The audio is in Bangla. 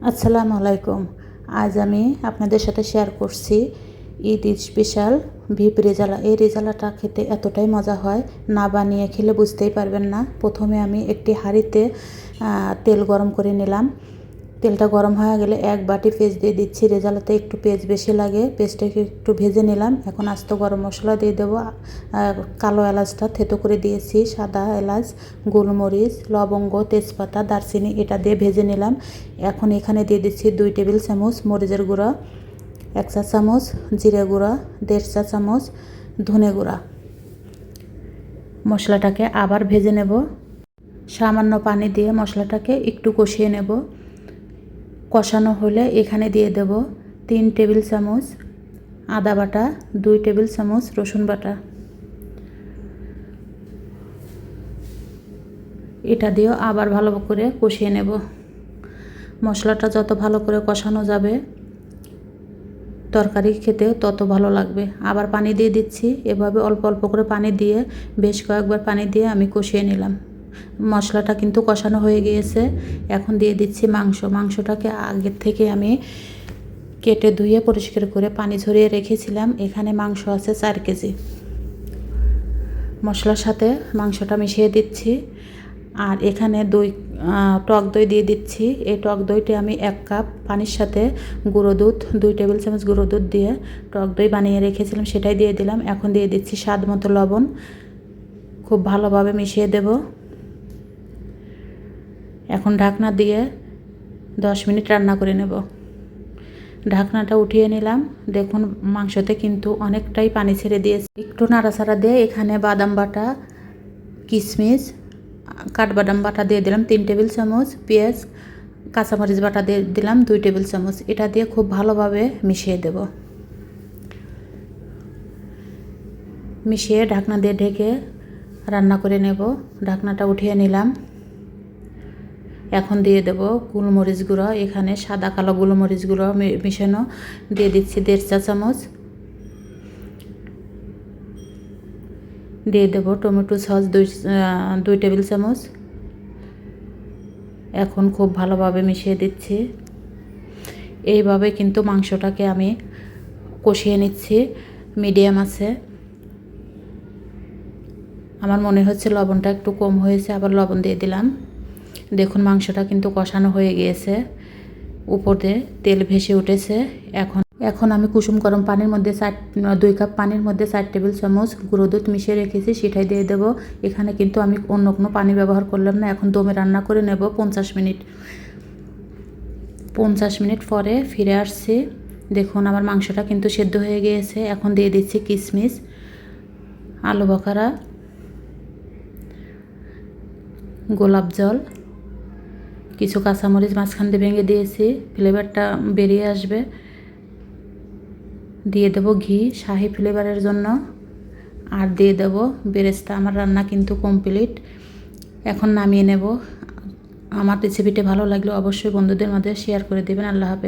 আসসালামু আলাইকুম। আজ আমি আপনাদের সাথে শেয়ার করছি ঈদ স্পেশাল বিফ রেজালা। এই রেজালাটা খেতে এতটাই মজা হয়, না বানিয়ে খেলে বুঝতেই পারবেন না। প্রথমে আমি একটি হাঁড়িতে তেল গরম করে নিলাম। তেলটা গরম হয়ে গেলে এক বাটি পেঁয়াজ দিয়ে দিচ্ছি। রেজালাতে একটু পেঁয়াজ বেশি লাগে, পেঁয়াজটাকে একটু ভেজে নিলাম। এখন আস্ত গরম মশলা দিয়ে দেবো। কালো এলাচটা থেতো করে দিয়েছি, সাদা এলাচ, গোলমরিচ, লবঙ্গ, তেজপাতা, দারচিনি এটা দিয়ে ভেজে নিলাম। এখন এখানে দিয়ে দিচ্ছি 2 টেবিল চামচ মরিচের গুঁড়া, 1 চা চামচ জিরে গুঁড়া, 1.5 চা চামচ ধনে গুঁড়া। মশলাটাকে আবার ভেজে নেব। সামান্য পানি দিয়ে মশলাটাকে একটু কষিয়ে নেব। কষানো হলে এখানে দিয়ে দেব 3 টেবিল চামচ আদা বাটা, 2 টেবিল চামচ রসুন বাটা। এটা দিয়েও আবার ভালো করে কষিয়ে নেব। মশলাটা যত ভালো করে কষানো যাবে তরকারি খেতেও তত ভালো লাগবে। আবার পানি দিয়ে দিচ্ছি। এভাবে অল্প অল্প করে পানি দিয়ে বেশ কয়েকবার পানি দিয়ে আমি কষিয়ে নিলাম। মশলাটা কিন্তু কষানো হয়ে গিয়েছে। এখন দিয়ে দিচ্ছি মাংসটাকে আগের থেকে আমি কেটে ধুয়ে পরিষ্কার করে পানি ঝরিয়ে রেখেছিলাম। এখানে মাংস আছে 4 কেজি। মশলার সাথে মাংসটা মিশিয়ে দিচ্ছি। আর এখানে টক দই দিয়ে দিচ্ছি। এই টক দইটি আমি 1 কাপ পানির সাথে গুঁড়ো দুধ 2 টেবিল চামচ গুঁড়ো দুধ দিয়ে টক দই বানিয়ে রেখেছিলাম, সেটাই দিয়ে দিলাম। এখন দিয়ে দিচ্ছি স্বাদ মতো লবণ। খুব ভালোভাবে মিশিয়ে দেব। এখন ঢাকনা দিয়ে 10 মিনিট রান্না করে নেব। ঢাকনাটা উঠিয়ে নিলাম। দেখুন মাংসতে কিন্তু অনেকটাই পানি ছেড়ে দিয়েছে। একটু নাড়াচাড়া দিয়ে এখানে বাদাম বাটা, কিশমিশ, কাঠবাদাম বাটা দিয়ে দিলাম 3 টেবিল চামচ, পেঁয়াজ, কাঁচামরিচ বাটা দিয়ে দিলাম 2 টেবিল চামচ। এটা দিয়ে খুব ভালোভাবে মিশিয়ে দেব। মিশিয়ে ঢাকনা দিয়ে ঢেকে রান্না করে নেব। ঢাকনাটা উঠিয়ে নিলাম। এখন দিয়ে দেব গোলমরিচ গুঁড়ো। এখানে সাদা কালো গোলমরিচ গুঁড়ো মিশানো দিয়ে দিচ্ছি 1.5 চা চামচ। দিয়ে দেব টমেটো সস 2 টেবিল চামচ। এখন খুব ভালোভাবে মিশিয়ে দিচ্ছি। এইভাবে কিন্তু মাংসটাকে আমি কষিয়ে নিচ্ছি মিডিয়াম আছে। আমার মনে হচ্ছে লবণটা একটু কম হয়েছে, আবার লবণ দিয়ে দিলাম। দেখুন মাংসটা কিন্তু কষানো হয়ে গিয়েছে, উপরে তেল ভেসে উঠেছে। এখন আমি কুসুম গরম পানির মধ্যে 2 কাপ পানির মধ্যে 4 টেবিল চামচ গুঁড়ো দুধ মিশিয়ে রেখেছি, সেটাই দিয়ে দেব। এখানে কিন্তু আমি অন্য কোনো পানি ব্যবহার করলাম না। এখন দমে রান্না করে নেব 50 মিনিট। 50 মিনিট পরে ফিরে আসছি। দেখুন আমার মাংসটা কিন্তু সেদ্ধ হয়ে গিয়েছে। এখন দিয়ে দিচ্ছি কিশমিশ, আলু বখরা, গোলাপ জল, কিছু কাঁচামরিচ মাঝখান দিয়ে ভেঙে দিয়েছি, ফ্লেভারটা বেরিয়ে আসবে। দিয়ে দেব ঘি শাহি ফ্লেভারের জন্য, আর দিয়ে দেব বেরেস্তা। আমার রান্না কিন্তু কমপ্লিট। এখন নামিয়ে নেব। আমার রেসিপিটি ভালো লাগলে অবশ্যই বন্ধুদের মধ্যে শেয়ার করে দেবেন। আল্লাহ হাফেজ।